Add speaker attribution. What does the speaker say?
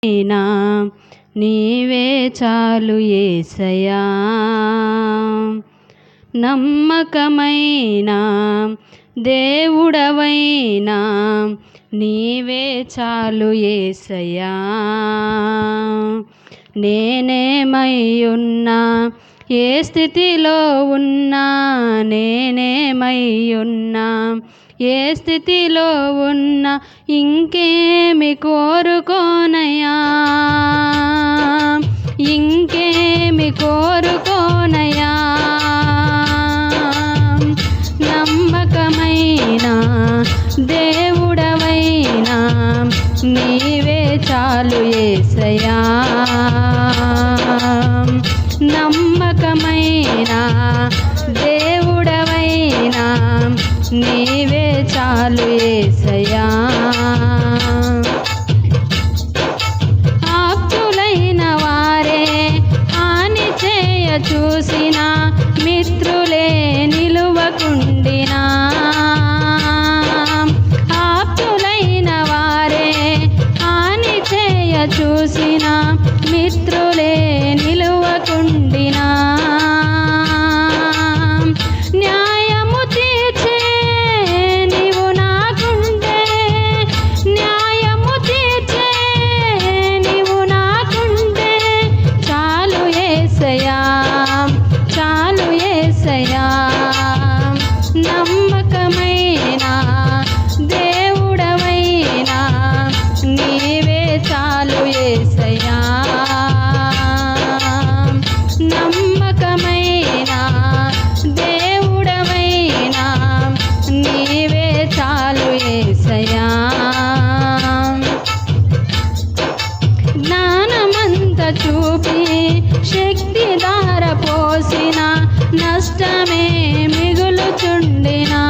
Speaker 1: నా నీవే చాలు యేసయ్యా, నమ్మకమైన దేవుడవైనా నీవే చాలు యేసయ్యా. నేనేమై ఉన్నా, ఏ స్థితిలో ఉన్నా, నేనేమై ఉన్నా, ఏ స్థితిలో ఉన్నా, ఇంకేమి కోరుకోనయ్యా, ఇంకేమి కోరుకోనయ్యా. నమ్మకమైన దేవుడవైనా నీవే చాలు యేసయ్యా, నమ్మకమైన దేవుడవైనా నీవే చాలు యేసయ్యా. ఆప్తులైన వారే హాని చేయ చూసిన, మిత్రులే నిలువకుండినా, ఆప్తులైన వారే హాని చేయ చూసిన, మిత్రులే నిలువకుండినా, న్యాయము తీర్చే నీవు నాకుంటే, న్యాయము తీర్చే నీవు నాకుంటే, చాలు యేసయ్యా, చాలు యేసయ్యా. నమ్మకమైన దేవుడవైనా నీవే చాలు యేసయ్యా, నమ్మకమైన దేవుడవైనా నీవే చాలు యేసయ్యా. జ్ఞానమంత చూపి శక్తి ధార పోసిన, నష్టమే మిగులుచుండినా,